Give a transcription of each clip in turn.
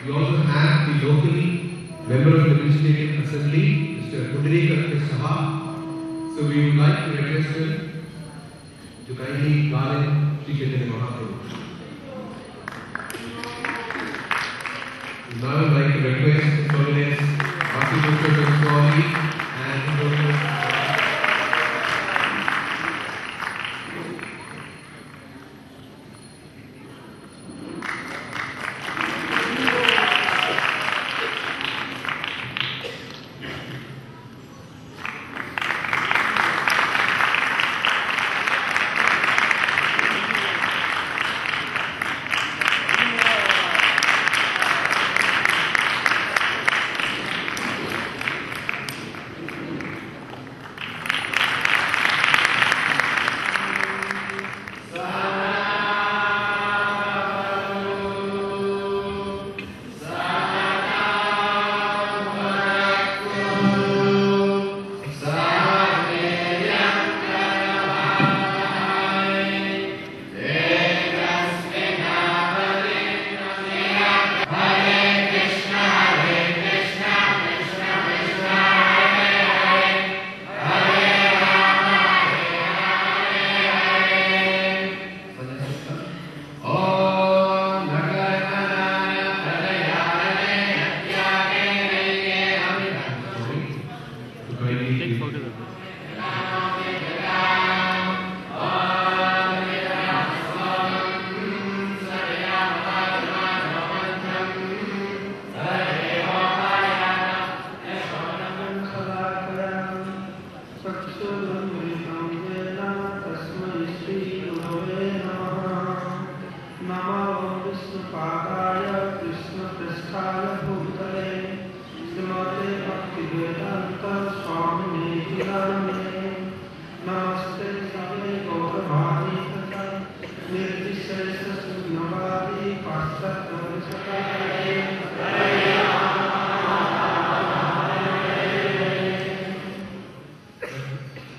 We also have the locally member of the Legislative Assembly, Mr. Pundarik Saha. So we would like to request him to kindly garland Sri Chaitanya Mahaprabhu. Now I would like to request His Holiness Bhakti Purushottam Swami and His Holiness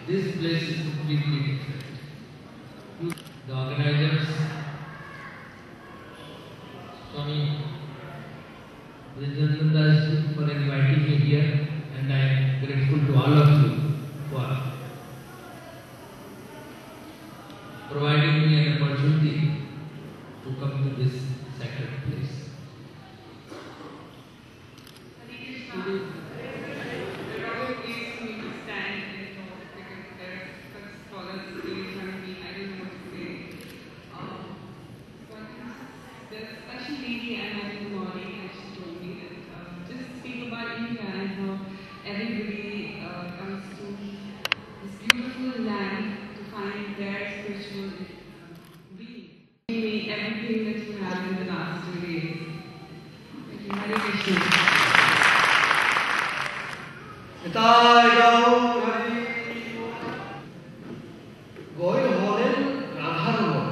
This place is completely different. The organizers, Swami Vijayanath, for inviting me here, and I am grateful to all of you for providing me an opportunity to come to this sacred place. Everybody comes to this beautiful land to find their spiritual being. Everything that you have in the last 2 days. Thank you. Hare Krishna. Going home, Radharama.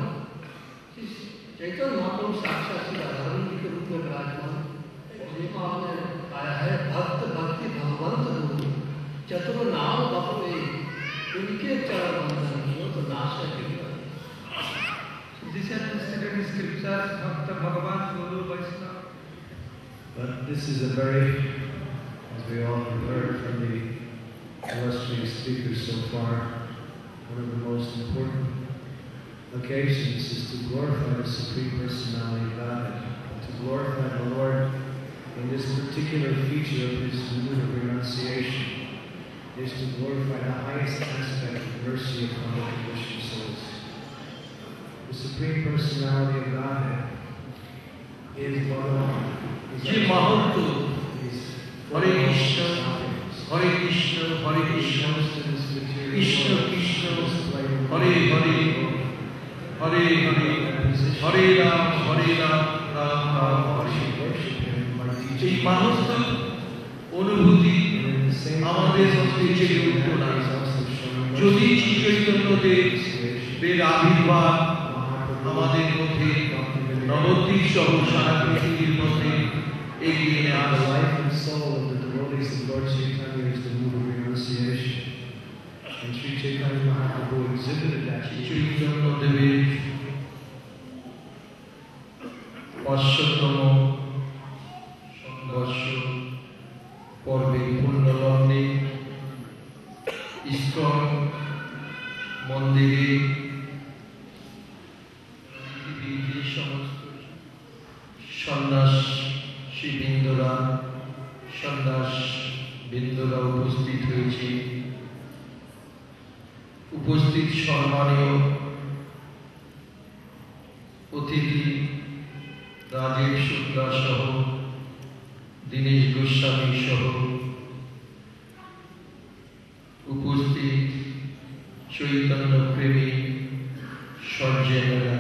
Chaitanya Mahaprabhu साक्षात श्री राधारमण जी के रूप में विराजमान और आया है भक्त भक्ति भगवंत गुरु चतुर नाम बपवे उनके चरण बंधन तो नाश है। This has been stated in scriptures, Bhakta Bhagavan Guru Vaishnava. But this is a very, as we all have heard from the illustrious speakers so far, one of the most important occasions is to glorify the Supreme Personality of Godhead, to glorify the Lord in this particular feature of His mood of renunciation, is to glorify the highest aspect of mercy upon the conditioned souls. The Supreme Personality of Godhead is Bhagavan. Ji Mahantu, Hare Krishna, Hare Krishna, Hare Krishna, Krishna Krishna, Hare Hare, Hare Hare, Hare Ram, Ram Ram, Hare Hare। এই মানসিক অনুভূতি আমাদের মধ্যে জেগে উঠত না যদি শ্রী চৈতন্যদেবের আবির্ভাব আমাদের মধ্যে নবদ্বীপ সহ সারা পৃথিবীর মধ্যে এগিয়ে নিয়ে The আসে। life and soul of the devotees of Lord Chaitanya is the mood of renunciation. And Sri Chaitanya Mahaprabhu exhibited that. চৈতন্যদেবের ৫০০তম সংঘর্ষ পর্বে পূর্ণলগ্নে ইস্কন মন্দিরে পৃথিবীর যে সমস্ত সন্ন্যাসীবৃন্দরা উপস্থিত হয়েছে, উপস্থিত সম্মানীয় অতিথি রাজীব শুক্লা সহ দীনেশ গোস্বামী সহ উপস্থিত চৈতন্য প্রেমী সজ্জনেরা,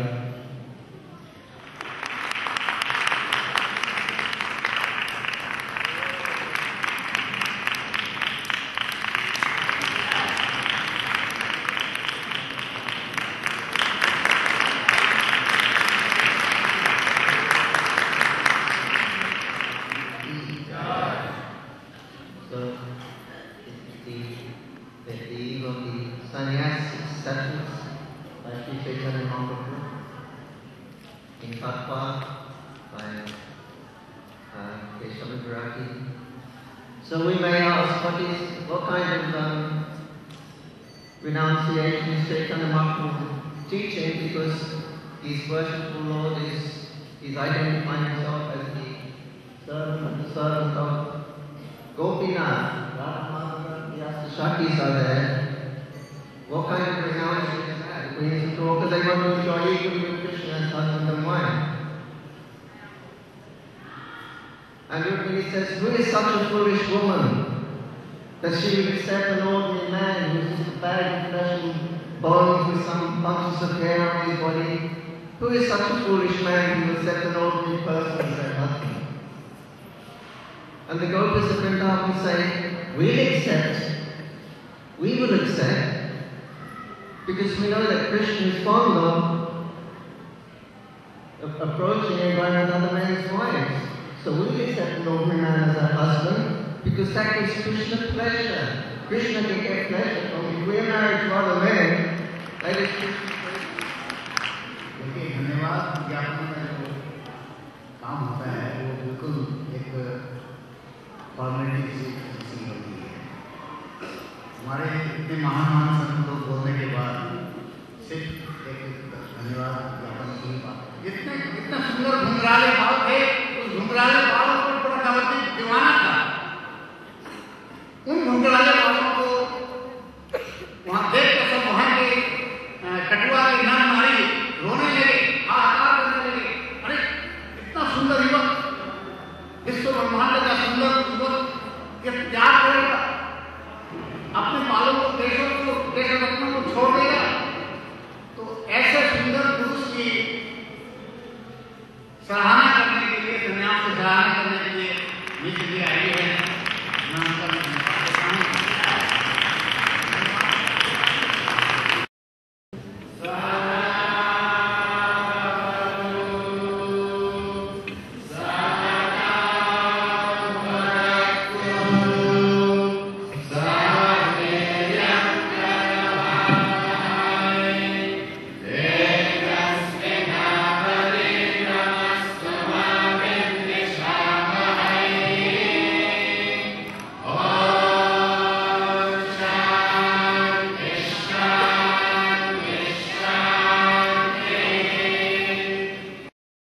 So we may ask, what kind of renunciation is Chaitanya Mahaprabhu teaching? Because his worshipful Lord is identifying himself as the servant of Gopinath. Radha Madhava, the Shaktis are there. What kind of renunciation is that? We need to talk, because they want to enjoy equally with Krishna as husband and wife. And he says, who is such a foolish woman that she would accept an ordinary man who is just a bag of flesh and bones with some bunches of hair on his body? Who is such a foolish man who would accept an ordinary person as their husband? And the Gopas of Vrindavan say, we will accept, because we know that Krishna is fond of approaching and going with other men's wives. So we accept an ordinary man as our husband, because that gives Krishna pleasure. Krishna can get pleasure from it. If we are married to other men, that is Krishna pleasure. देखिए धन्यवाद ज्ञापन में जो काम होता है वो बिल्कुल एक फॉर्मेलिटी सी होती है। हमारे इतने महान संत लोग बोलने के बाद सिर्फ एक धन्यवाद ज्ञापन की बात। इतना सुंदर घुंघराले भाव थे, उस घुंघराले भाव पर पूरा कवरती दीवाना था। उन घुंघराले